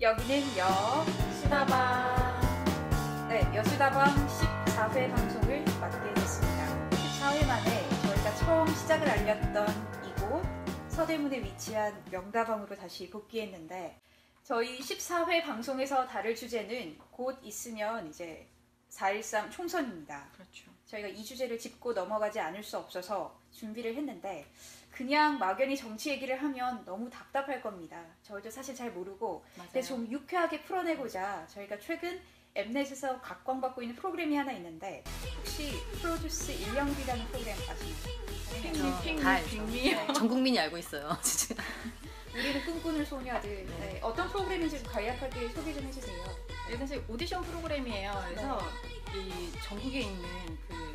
여기는 여수다방. 네, 여수다방 14회 방송을 맡게 됐습니다. 14회 만에 저희가 처음 시작을 알렸던 이곳 서대문에 위치한 명다방으로 다시 복귀했는데, 저희 14회 방송에서 다룰 주제는 곧 있으면 이제 4.13 총선입니다. 그렇죠. 저희가 이 주제를 짚고 넘어가지 않을 수 없어서 준비를 했는데, 그냥 막연히 정치 얘기를 하면 너무 답답할 겁니다. 저희도 사실 잘 모르고. 근데 좀 유쾌하게 풀어내고자 저희가 최근 엠넷에서 각광받고 있는 프로그램이 하나 있는데, 혹시 프로듀스 1년기라는 프로그램 아시나요? 빅미요. 전 국민이 알고 있어요. 진짜. 우리는 꿈꾸는 소녀들. 네. 어떤 프로그램인지 간략하게 소개 좀 해주세요. 이게 사실 오디션 프로그램이에요. 그래서 이 전국에 있는 그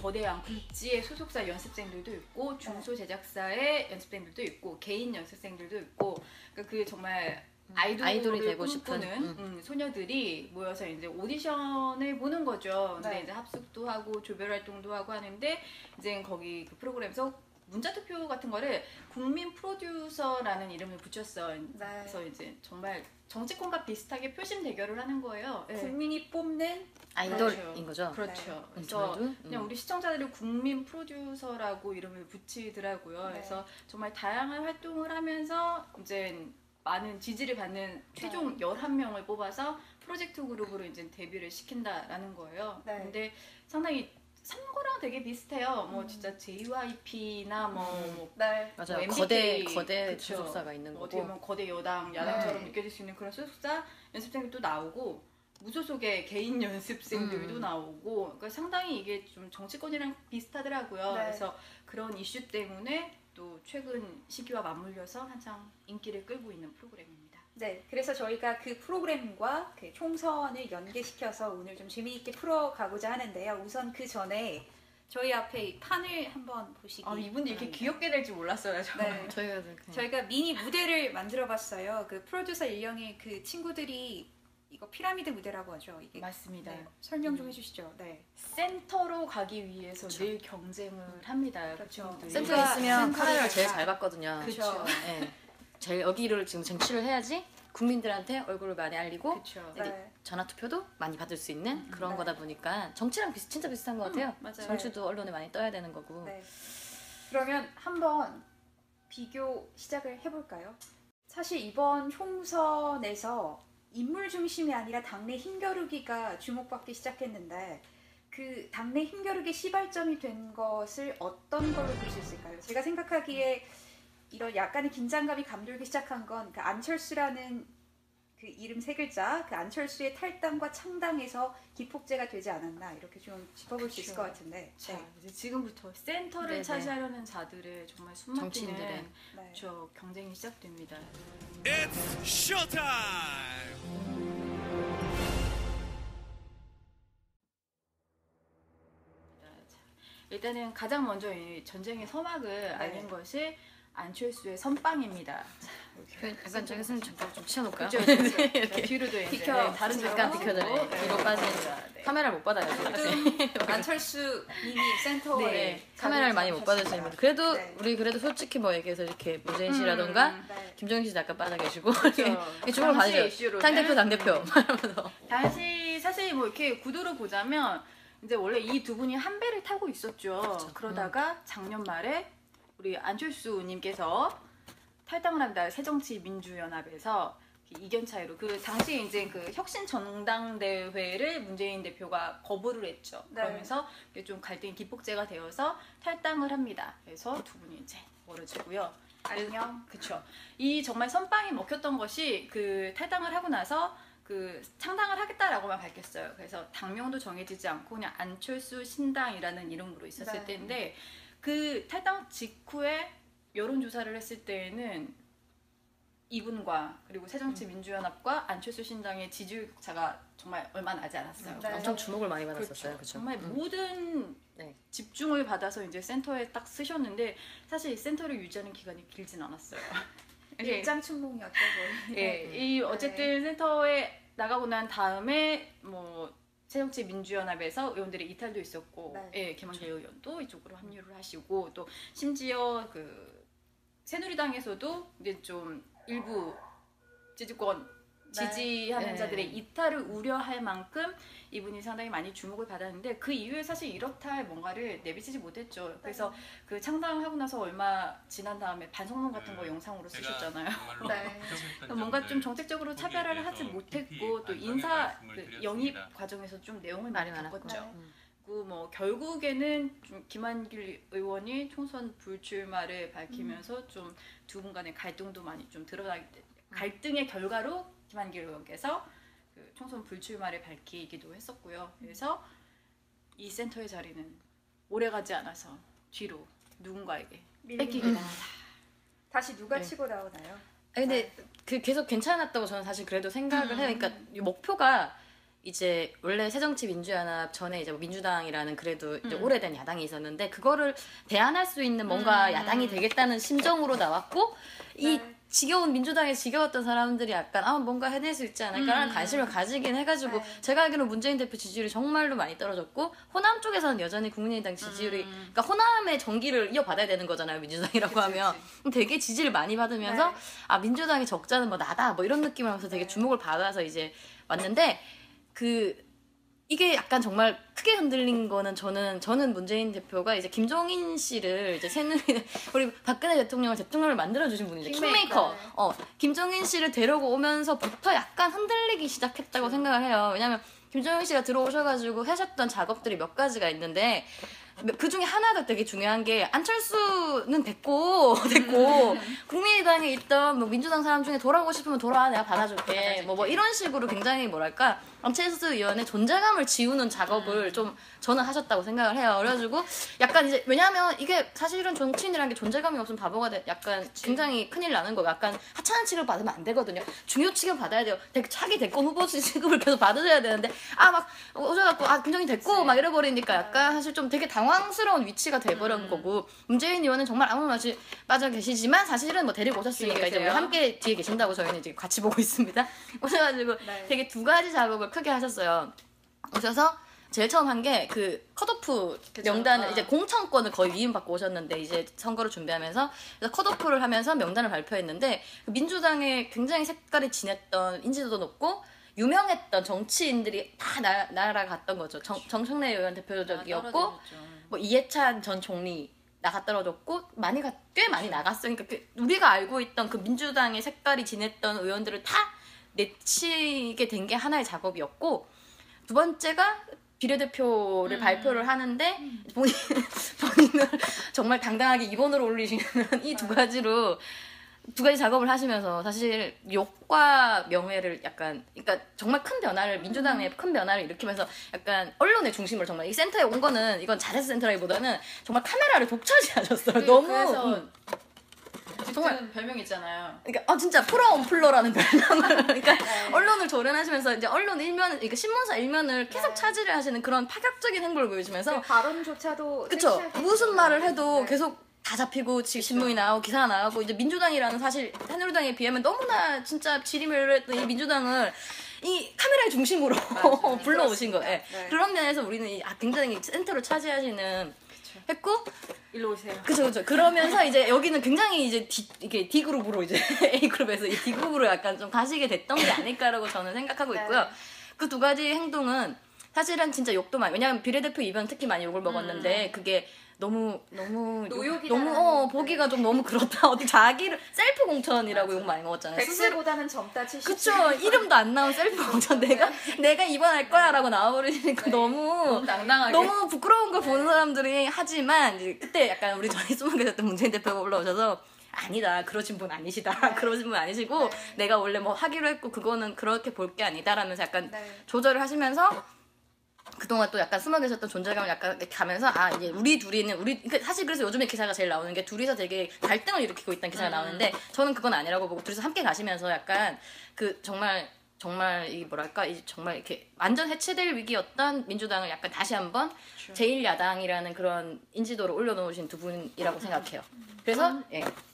거대한 굴지의 소속사 연습생들도 있고, 중소 제작사의 연습생들도 있고, 개인 연습생들도 있고, 그러니까 그 정말 아이돌이 되고 싶은 소녀들이 모여서 이제 오디션을 보는 거죠. 근데 이제 합숙도 하고 조별 활동도 하고 하는데, 이제 거기 그 프로그램에서 문자 투표 같은 거를 국민 프로듀서라는 이름을 붙였어. 그래서 이제 정말 정치권과 비슷하게 표심 대결을 하는 거예요. 국민이 뽑는 아이돌인 거죠. 그렇죠. 그래서 그냥 우리 시청자들이 국민 프로듀서라고 이름을 붙이더라고요. 그래서 정말 다양한 활동을 하면서 이제 많은 지지를 받는 최종 11명을 뽑아서 프로젝트 그룹으로 이제 데뷔를 시킨다라는 거예요. 근데 상당히 선거랑 되게 비슷해요. 뭐 진짜 JYP나 맞아요. MBK, 거대 소속사가 있는 거고, 어떻게 보면 거대 여당, 야당처럼 느껴질 수 있는 그런 소속사 연습생들도 나오고, 무소속의 개인 연습생들도 나오고, 그러니까 상당히 이게 좀 정치권이랑 비슷하더라고요. 그래서 그런 이슈 때문에 또 최근 시기와 맞물려서 한창 인기를 끌고 있는 프로그램입니다. 네, 그래서 저희가 그 프로그램과 그 총선을 연계시켜서 오늘 좀 재미있게 풀어가고자 하는데요. 우선 그 전에 저희 앞에 이 판을 한번 보시기. 이분이 이렇게 귀엽게 될 줄 몰랐어요. 네. 저희가 미니 무대를 만들어봤어요. 그 프로듀서 일령의 그 친구들이 이거 피라미드 무대라고 하죠. 이게 맞습니다. 설명 좀 해주시죠. 네. 센터로 가기 위해서 늘 경쟁을 합니다. 그렇죠. 센터에 있으면 카메라를 제일 잘 받거든요. 그렇죠. 네. 제일 여기를 지금 쟁취를 해야지 국민들한테 얼굴을 많이 알리고, 전화 투표도 많이 받을 수 있는 그런 거다 보니까 정치랑 진짜 비슷한 것 같아요. 맞아요. 정치도 언론에 많이 떠야 되는 거고. 그러면 한번 비교 시작을 해볼까요? 사실 이번 총선에서 인물 중심이 아니라 당내 힘겨루기가 주목받기 시작했는데, 그 당내 힘겨루기 시발점이 된 것을 어떤 걸로 볼 수 있을까요? 제가 생각하기에 이런 약간의 긴장감이 감돌기 시작한 건 그 안철수라는 그 이름 세 글자, 그 안철수의 탈당과 창당에서 기폭제가 되지 않았나, 이렇게 좀 짚어볼 수 있을 것 같은데. 자, 이제 지금부터 센터를 차지하려는 자들의 정말 숨막히는 경쟁이 시작됩니다. It's showtime! 일단은 가장 먼저 이 전쟁의 서막을 알린 것이 안철수의 선빵입니다. 약간 저기 좀 치워놓을까요? 그렇죠. 이렇게 뒤로도 이제 다른 약간 비켜드려. 뒤로 빠진 카메라를 못 받아요. 안철수 님이 센터에 카메라를 많이 못 받을 수 있는. 그래도 우리 솔직히 뭐 얘기해서 이렇게 문재인 씨라던가 김종인 씨 잠깐 빠져 계시고 이렇게 주목을 받으죠. 당대표. 당시 사실 뭐 이렇게 구도를 보자면 이제 원래 이 두 분이 한 배를 타고 있었죠. 그러다가 작년 말에 우리 안철수님께서 탈당을 합니다. 새정치민주연합에서 이견 차이로. 그 당시 이제 그 혁신 전당대회를 문재인 대표가 거부를 했죠. 그러면서 좀 갈등이 기폭제가 되어서 탈당을 합니다. 그래서 두 분이 이제 멀어지고요. 안녕. 그렇죠. 이 정말 선빵이 먹혔던 것이 그 탈당을 하고 나서 그 창당을 하겠다라고만 밝혔어요. 그래서 당명도 정해지지 않고 그냥 안철수 신당이라는 이름으로 있었을 때인데, 그 탈당 직후에 여론조사를 했을 때에는 이분과 그리고 새정치민주연합과 안철수 신당의 지지율 격차가 정말 얼마 나지 않았어요. 엄청 주목을 많이 받았었어요. 그렇죠. 정말 모든 집중을 받아서 이제 센터에 딱 쓰셨는데, 사실 이 센터를 유지하는 기간이 길진 않았어요. 일장춘몽이었죠. 이 어쨌든 센터에 나가고 난 다음에 뭐 새정치민주연합에서 의원들의 이탈도 있었고, 김한길 의원도 이쪽으로 합류를 하시고, 또 심지어 그 새누리당에서도 이제 좀 일부 지지권 지지하는 자들의 이탈을 우려할 만큼 이분이 상당히 많이 주목을 받았는데 그 이후에 사실 이렇다 할 뭔가를 내비치지 못했죠. 그래서 그 창당하고 나서 얼마 지난 다음에 반성문 같은 거 영상으로 쓰셨잖아요. 뭔가 좀 정책적으로 차별화를 하지 못했고 또 인사 그 영입 과정에서 좀 내용을 많이 바꿨죠. 그 뭐 결국에는 좀 김한길 의원이 총선 불출마를 밝히면서 좀 두 분 간의 갈등도 많이 좀 드러나기 갈등의 결과로 김한길 의원께서 그 총선 불출마를 밝히기도 했었고요. 그래서 이 센터의 자리는 오래가지 않아서 뒤로 누군가에게 뺏기게 됩니다. 다시 누가 치고 나오나요? 근데 그 계속 괜찮았다고 저는 사실 그래도 생각을 해요. 그러니까 이 목표가 이제 원래 새정치민주연합 전에 이제 민주당이라는 그래도 이제 오래된 야당이 있었는데 그거를 대안할 수 있는 뭔가 야당이 되겠다는 심정으로 나왔고 이 지겨운 민주당에 지겨웠던 사람들이 약간 뭔가 해낼 수 있지 않을까라는 관심을 가지긴 해가지고 제가 알기로는 문재인 대표 지지율이 정말로 많이 떨어졌고 호남 쪽에서는 여전히 국민의당 지지율이 그러니까 호남의 정기를 이어받아야 되는 거잖아요 민주당이라고 하면 되게 지지를 많이 받으면서 아 민주당이 적자는 뭐 나다 뭐 이런 느낌을 하면서 되게 주목을 받아서 이제 왔는데 이게 약간 정말 크게 흔들린 거는 저는 문재인 대표가 이제 김종인 씨를 이제 우리 박근혜 대통령을 만들어주신 분이죠. 킹메이커. 김종인 씨를 데리고 오면서부터 약간 흔들리기 시작했다고 생각을 해요. 왜냐면 김종인 씨가 들어오셔가지고 하셨던 작업들이 몇 가지가 있는데 그 중에 하나가 되게 중요한 게 안철수는 됐고 국민의당에 있던 뭐 민주당 사람 중에 돌아오고 싶으면 돌아와 내가 받아줄게 뭐 이런 식으로 굉장히 뭐랄까 안철수 의원의 존재감을 지우는 작업을 좀 저는 하셨다고 생각을 해요. 그래가지고 약간 이제 왜냐하면 이게 사실은 정치인이라는 게 존재감이 없으면 바보가 약간 굉장히 큰일 나는 거고 약간 하찮은 취급 받으면 안 되거든요. 중요 취급 받아야 돼요. 차기 대권 후보 취급을 계속 받으셔야 되는데 막 오셔갖고 김종인 됐고 막 이래버리니까 약간 사실 좀 되게 당황스러운 위치가 돼버린 거고 문재인 의원은 정말 아무 말없이 빠져 계시지만 사실은 뭐 데리고 오셨으니까 이제 우리 함께 뒤에 계신다고 저희는 이제 같이 보고 있습니다. 오셔가지고 되게 두 가지 작업을 크게 하셨어요. 오셔서 제일 처음 한 게 그 컷오프 명단을 이제 공천권을 거의 위임받고 오셨는데 이제 선거를 준비하면서 그래서 컷오프를 하면서 명단을 발표했는데 민주당에 굉장히 색깔이 진했던 인지도도 높고 유명했던 정치인들이 다 날아갔던 거죠. 정청래 의원 대표적이었고 뭐 이해찬 전 총리 나가 떨어졌고 꽤 많이 나갔어요. 그러니까 우리가 알고 있던 그 민주당의 색깔이 진했던 의원들을 다 내치게 된 게 하나의 작업이었고 두 번째가 비례대표를 발표를 하는데 본인을 정말 당당하게 2번으로 올리시는 이 두 가지 작업을 하시면서 사실 욕과 명예를 약간 그러니까 정말 큰 변화를 민주당에 큰 변화를 일으키면서 약간 언론의 중심을 정말 이 센터에 온 거는 이건 잘해서 센터라기보다는 정말 카메라를 독차지하셨어요. 너무 정말 별명 있잖아요. 그러니까 진짜 프로온플러라는 별명을 그러니까 언론을 조련하시면서 이제 언론 일면을 그러니까 신문사 일면을 계속 차지를 하시는 그런 파격적인 행보를 보여주면서 발언조차도 그쵸 무슨 말을 해도 계속 다 잡히고 신문이 나오고 기사가 나오고 이제 민주당이라는 사실 새누리당에 비하면 너무나 진짜 지리멸렬했던 이 민주당을 이 카메라의 중심으로 불러오신 거예요. 그런 면에서 우리는 굉장히 센터를 차지하시는 했고 일로 오세요. 그쵸. 그러면서 이제 여기는 굉장히 이제 이게 D그룹으로 이제 A그룹에서 이 D그룹으로 약간 좀 가시게 됐던 게 아닐까라고 저는 생각하고 있고요. 그 두 가지 행동은 사실은 진짜 욕도 많이 왜냐하면 비례대표 이번 특히 많이 욕을 먹었는데 그게 너무 보기가 좀 너무 그렇다. 어디 자기를 셀프 공천이라고 욕 많이 먹었잖아요. 백세보다는 젊다 70. 그쵸. 이름도 안 나온 셀프 공천 내가 이번 할 거야라고 나와버리니까 너무 당당하게 너무 부끄러운 걸 보는 사람들이 하지만 이제 그때 약간 우리 전에 숨어 계셨던 문재인 대표가 올라오셔서 아니다 그러신 분 아니시다 그러신 분 아니시고 내가 원래 뭐 하기로 했고 그거는 그렇게 볼 게 아니다라면서 약간 조절을 하시면서 그동안 또 약간 숨어 계셨던 존재감을 약간 가면서 이제 우리 둘이는 그러니까 사실 그래서 요즘에 기사가 제일 나오는 게 둘이서 되게 갈등을 일으키고 있다는 기사가 나오는데 저는 그건 아니라고 보고 둘이서 함께 가시면서 약간 그 정말 이 뭐랄까 정말 이렇게 완전 해체될 위기였던 민주당을 약간 다시 한번 제1야당이라는 그런 인지도를 올려놓으신 두 분이라고 생각해요. 그래서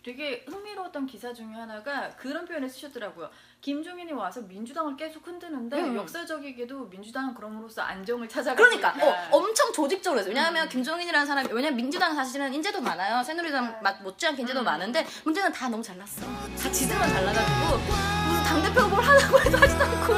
되게 흥미로웠던 기사 중에 하나가 그런 표현을 쓰셨더라고요. 김종인이 와서 민주당을 계속 흔드는데 역사적이게도 민주당은 그럼으로써 안정을 찾아가고 그러니까 엄청 조직적으로 했어요. 왜냐하면 김종인이라는 사람이 왜냐면 민주당 사실은 인재도 많아요. 새누리당 못지않게 인재도 많은데 문제는 다 너무 잘났어. 다 지들만 잘나가지고 무슨 당대표가 뭘 하라고 해도 하지도 않고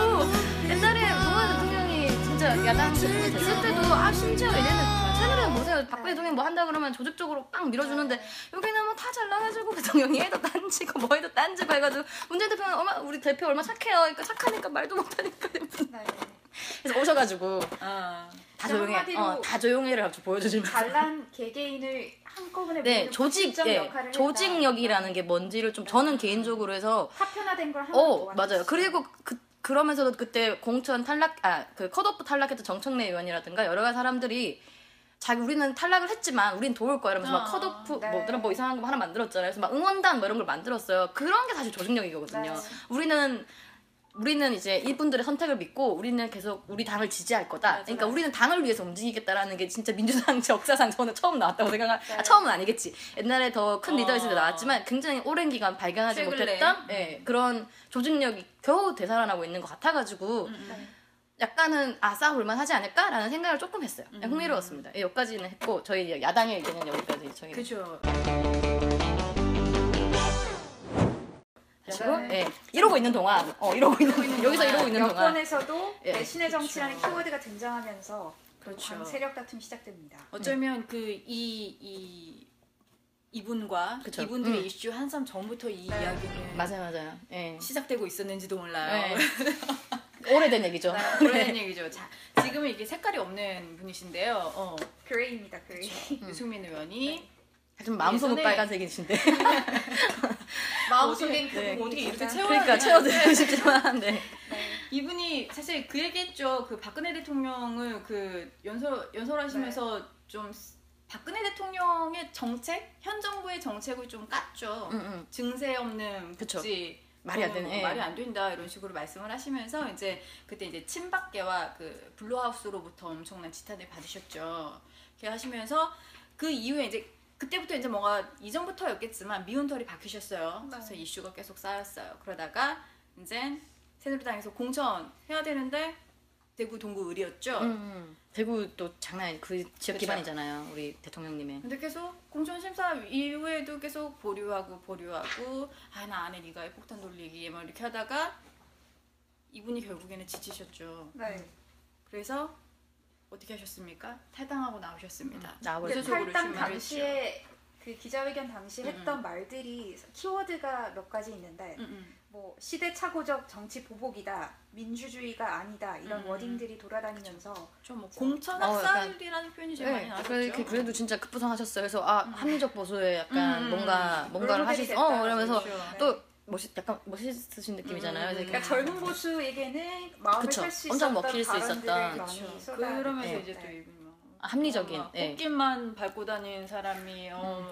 옛날에 노무현 대통령이 진짜 야당 대통령이 됐을 때도 심지어 얘네는 최근에 보세요. 박근혜 대통령이 뭐 한다 그러면 조직적으로 빵 밀어주는데 여기는 뭐 다 잘나가지고 대통령이 해도 딴지고 뭐 해도 딴지고 해가지고 문재인 대표는 우리 대표 얼마 착해요. 그러니까 착하니까 말도 못하니까 네. 그래서 오셔가지고 아. 다 조용해. 한마디로 다 조용해를 보여주시면서 잘난 개개인을 한꺼번에 네, 모으는 조직, 국정 예, 역할을 했다. 조직력이라는 게 뭔지를 좀 저는 개인적으로 해서 파편화된 걸 하나 더 맞아요. 그리고 그러면서도 그때 공천 탈락, 그 컷오프 탈락했던 정청래 의원이라든가 여러 가지 사람들이 우리는 탈락을 했지만 우린 도울 거야 이러면서 막 컷오프 네. 뭐 이상한 거 하나 만들었잖아요. 그래서 막 응원단 뭐 이런 걸 만들었어요. 그런 게 사실 조직력이거든요. 네. 우리는 이제 이분들의 선택을 믿고 우리는 계속 우리 당을 지지할 거다. 맞아, 그러니까 맞아. 우리는 당을 위해서 움직이겠다라는 게 진짜 민주당 역사상 저는 처음 나왔다고 처음은 아니겠지. 옛날에 더 큰 리더였을 때 나왔지만 굉장히 오랜 기간 발견하지 최근에. 못했던 그런 조직력이 겨우 되살아나고 있는 것 같아가지고 약간은 싸울만 하지 않을까라는 생각을 조금 했어요. 흥미로웠습니다. 여기까지는 했고 저희 야당의 의견은 여기까지 저희. 그죠. 하시고 이러고 있는 동안 여기서 이러고 있는 동안 여권에서도 예. 배신의 정치라는 키워드가 등장하면서 그렇죠. 세력 다툼이 시작됩니다. 어쩌면 이분과 그쵸. 이분들의 이슈 한참 전부터 이 이야기는 맞아요. 예. 시작되고 있었는지도 몰라요. 오래된 얘기죠. 오래된 얘기죠. 자, 지금은 이게 색깔이 없는 분이신데요. 그레이입니다. 그레이. 유승민 의원이 좀 마음속은 예전에- 빨간색이신데. 마음속엔 네. 그분 어떻게 이렇게 있다. 채워야 그러니까 채워드리고 싶지만 이분이 사실 그 얘기했죠. 그 박근혜 대통령을 그 연설하시면서 좀 박근혜 대통령의 정책, 현 정부의 정책을 좀 깠죠. 증세 없는 그쵸. 복지 말이 안 되네. 말이 안 된다 이런 식으로 말씀을 하시면서 이제 그때 이제 친박계와 그 블루하우스로부터 엄청난 지탄을 받으셨죠. 이렇게 하시면서 그 이후에 이제 그때부터 이제 뭔가 이전부터였겠지만 미운 털이 박히셨어요. 그래서 이슈가 계속 쌓였어요. 그러다가 이제 새누리당에서 공천 해야 되는데 대구 동구 을이었죠. 대구 또 장난 아니 그 지역 그쵸. 기반이잖아요. 우리 대통령님의. 근데 계속 공천 심사 이후에도 계속 보류하고 나 안에 네가 폭탄 돌리기 막 이렇게 하다가 이분이 결국에는 지치셨죠. 네. 그래서 어떻게 하셨습니까? 탈당하고 나오셨습니다. 나와버렸죠. 구체적으로 탈당 출마를 당시에 그 기자회견 당시 했던 말들이 키워드가 몇 가지 있는데 뭐 시대착오적 정치 보복이다, 민주주의가 아니다 이런 워딩들이 돌아다니면서 좀뭐 공천 약간- 학살이라는 표현이 제일 많이 나왔죠. 그래도 진짜 급부상하셨어요. 그래서 합리적 보수에 약간 뭔가를 하실 수, 됐다. 이러면서 그렇죠. 또 약간 멋있으신 느낌이잖아요. 그러니까 젊은 보수에게는 마음을 그쵸. 살 수 엄청 있었던 먹힐 수 발언들을 있었던. 많이 그렇죠. 쏟아내고. 그러면서 네. 이제 또 이분이 합리적인. 예. 꽃길만 밟고 다니는 사람이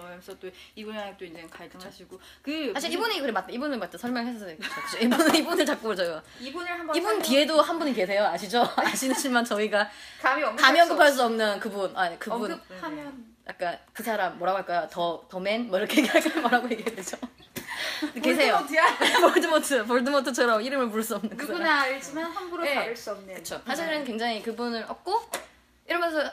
그래서 또 이분이랑 또 이제 갈등하시고 그 사실 이분을 맞다 설명했었어요. 이분을 자꾸 저요. 이분을 한번 이분 설명- 뒤에도 한 분이 계세요. 아시죠? 아시지만 저희가 감히 감히 언급할 수 없는 그분. 그분. 언급하면 약간 그 사람 뭐라고 할까요? 더맨 뭐 이렇게 얘기할까요? 뭐라고 얘기해야 되죠? 계세요. 볼드모트처럼 이름을 부를 수 없는 그 사람. 누구나 알지만 함부로 네. 다룰 수 없는. 그쵸. 사실은 굉장히 그분을 얻고 이러면서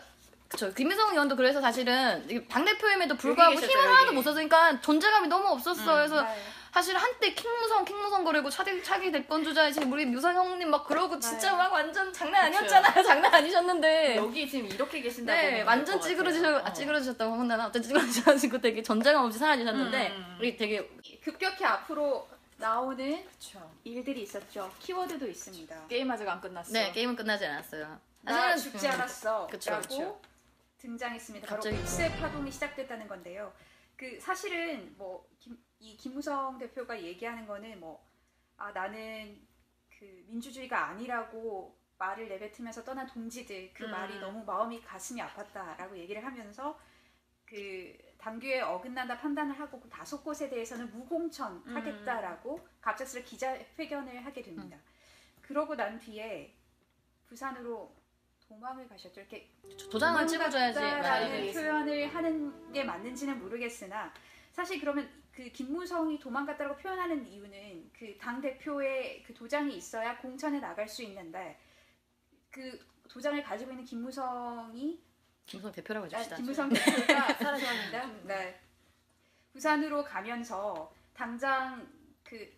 그쵸. 김미성 의원도 그래서 사실은 당대표임에도 불구하고 여기 힘을 계셨죠, 하나도 여기. 못 썼으니까 존재감이 너무 없었어. 그래서 네. 사실 한때 킹무성 거리고 차기 대권 주자이신 우리 뮤성 형님 막 그러고 진짜 막 완전 장난 아니었잖아요. 장난 아니셨는데. 여기 지금 이렇게 계신다고 네, 완전 찌그러지셨다고 혼나나 어떤 찌그러지셔가지고 되게 전쟁감 없이 사라지셨는데 우리 되게 급격히 앞으로 나오는 그렇죠. 일들이 있었죠. 키워드도 있습니다. 게임 아직 안 끝났어. 네 게임은 끝나지 않았어요. 나 사실은 죽지 않았어. 그쵸, 라고 그쵸. 등장했습니다. 갑자기 바로 옥새 파동이 시작됐다는 건데요. 그 사실은 뭐 김무성 대표가 얘기하는 거는 나는 그 민주주의가 아니라고 말을 내뱉으면서 떠난 동지들 그 말이 너무 마음이 가슴이 아팠다라고 얘기를 하면서 그 당규에 어긋난다 판단을 하고 그 5곳에 대해서는 무공천 하겠다라고 갑작스레 기자회견을 하게 됩니다. 그러고 난 뒤에 부산으로 도망을 가셨죠. 이렇게 도장을 찍어줘야지. 도망갔다라는 표현을 하는 게 맞는지는 모르겠으나 사실 그러면 그 김무성이 도망갔다고 표현하는 이유는 그 당 대표의 그 도장이 있어야 공천에 나갈 수 있는데 그 도장을 가지고 있는 김무성이 김무성 대표라고 해줍시다. 김무성 대표가 사라졌습니다. 네. 부산으로 가면서 당장 그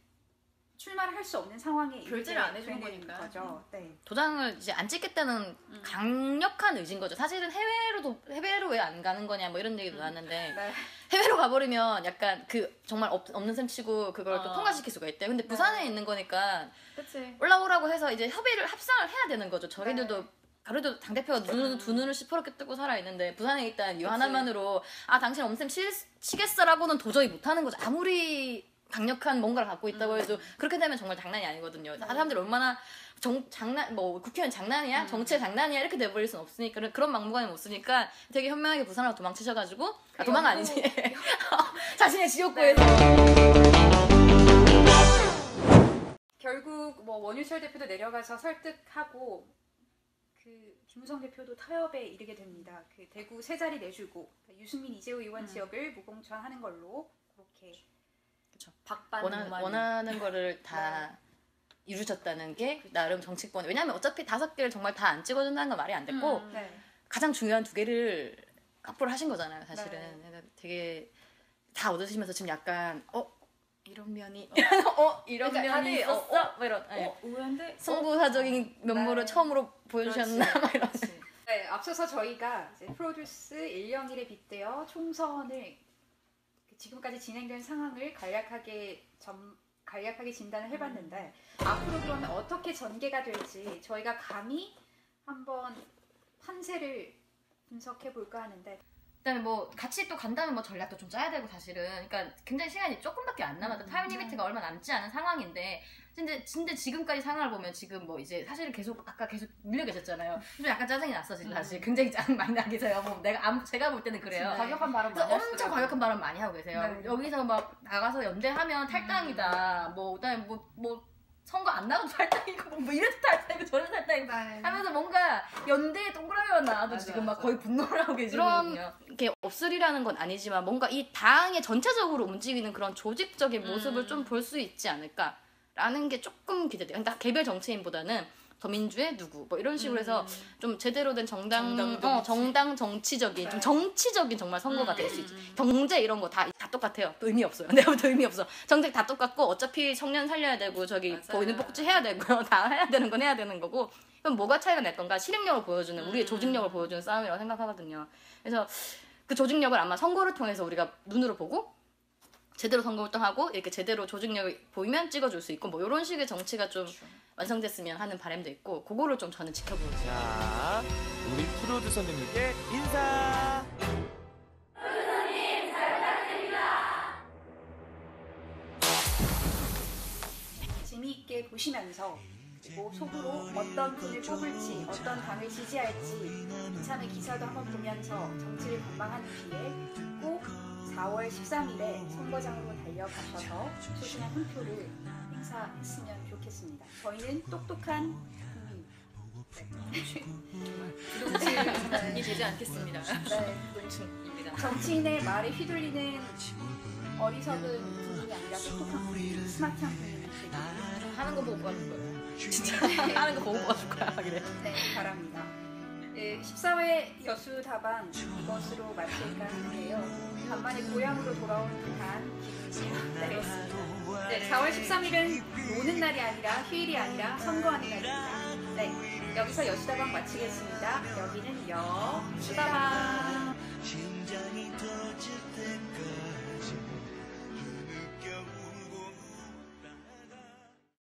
출마를 할 수 없는 상황에 결제를 안 해준 되는 거니까. 거죠. 네. 도장을 이제 안 찍겠다는 강력한 의지인 거죠. 사실은 해외로 왜 안 가는 거냐 뭐 이런 얘기도 나왔는데 네. 해외로 가버리면 약간 그 정말 없는 셈 치고 그걸 또 어. 통과시킬 수가 있대. 근데 부산에 있는 거니까 그치. 올라오라고 해서 이제 합상을 해야 되는 거죠. 저희들도 네. 그래도 당대표가 두 눈을 시퍼렇게 뜨고 살아있는데 부산에 있다는 이유 하나만으로 아 당신 엄셈 치겠어라고는 도저히 못하는 거죠. 아무리 강력한 뭔가를 갖고 있다고 해도 그렇게 되면 정말 장난이 아니거든요. 사람들이 얼마나 국회의원 장난이야? 정치의 장난이야? 이렇게 돼버릴 순 없으니까 그런 막무가내 못 쓰니까 되게 현명하게 부산으로 도망치셔가지고 도망 아니지 자신의 지역구에서 결국 뭐 원유철 대표도 내려가서 설득하고 그 김무성 대표도 타협에 이르게 됩니다. 그 대구 세 자리 내주고 유승민 이재호 의원 지역을 무공천하는 걸로 그렇게 박반 원하는 거를 다 이루셨다는 게 나름 정치권. 왜냐하면 어차피 5개를 정말 다 안 찍어준다는 건 말이 안 됐고 네. 가장 중요한 2개를 확보를 하신 거잖아요, 사실은. 그래서 되게 다 얻으시면서 지금 약간 이런 면이 이런 그러니까 면이 다들 있었어? 뭐 이런 의외인데? 승부사적인 면모를 네. 처음으로 보여주셨나? 막 이런. 네, 앞서서 저희가 이제 프로듀스 101에 빗대어 총선을 지금까지 진행된 상황을 간략하게 진단을 해봤는데 앞으로 그러면 어떻게 전개가 될지 저희가 감히 한번 판세를 분석해 볼까 하는데 그다음에 뭐 같이 또 간다면 뭐 전략도 좀 짜야 되고 사실은 그러니까 굉장히 시간이 조금밖에 안 남았다 타임 리미트가 얼마 남지 않은 상황인데 근데 지금까지 상황을 보면 지금 뭐 이제 사실 아까 계속 밀려 계셨잖아요. 좀 약간 짜증이 났어 지금 사실 굉장히 짜증 많이 나게 해서요. 뭐 제가 볼 때는 그래요. 과격한 발언 많이 엄청 하시더라고요. 과격한 발언 많이 하고 계세요. 네. 여기서 막 나가서 연대하면 탈당이다. 뭐 그다음에 뭐 선거 안 나가도 탈당이고 뭐 이래도 탈당이고 저래도 탈당이고 하면서 뭔가 연대에 동그라미만 나와도 맞아, 지금 막 맞아. 거의 분노를 하고 계시거든요. 게 없으리라는 건 아니지만 뭔가 이 당의 전체적으로 움직이는 그런 조직적인 모습을 좀 볼 수 있지 않을까라는 게 조금 기대돼요. 그러니까 개별 정치인보다는 더민주의 누구 뭐 이런 식으로 해서 좀 제대로 된 정당 정치적인 좀 정치적인 정말 선거가 될 수 있지. 경제 이런 거 다 똑같아요. 또 의미 없어요. 내가 볼 때 의미 없어. 정책 다 똑같고 어차피 청년 살려야 되고 저기 맞아요. 보이는 복지 해야 되고요. 다 해야 되는 건 해야 되는 거고. 그럼 뭐가 차이가 날 건가? 실행력을 보여주는 우리의 조직력을 보여주는 싸움이라고 생각하거든요. 그래서 그 조직력을 아마 선거를 통해서 우리가 눈으로 보고 제대로 선거활동하고 이렇게 제대로 조직력이 보이면 찍어줄 수 있고 뭐 이런 식의 정치가 좀 완성됐으면 하는 바람도 있고 그거를 좀 저는 지켜보고 있어요. 자, 우리 프로듀서님에게 인사. 재미있게 보시면서 그리고 속으로 어떤 분을 뽑을지 어떤 당을 지지할지 이참에 기사도 한번 보면서 정치를 관망한 뒤에 꼭 4월 13일에 선거장으로 달려가셔서 소중한 한 표를 행사했으면 좋겠습니다. 저희는 똑똑한 부동층이 되지 않겠습니다. 네, 부동층입니다. 정치인의 말에 휘둘리는 어리석은 분이 아니라 똑똑한 분, 스마트한 분이 되길 하는 거 보고 봐줄 거예요. 진짜 하는 거 보고 봐줄 거야. 그래. 네, 바랍니다. 네, 14회 여수다방 이것으로 마칠까 하는데요. 간만에 고향으로 돌아온 듯한 기분이 되겠습니다. 네, 4월 13일은 노는 날이 아니라 휴일이 아니라 선거하는 날입니다. 네, 여기서 여수다방 마치겠습니다. 여기는 여수다방. 심장이 터질 때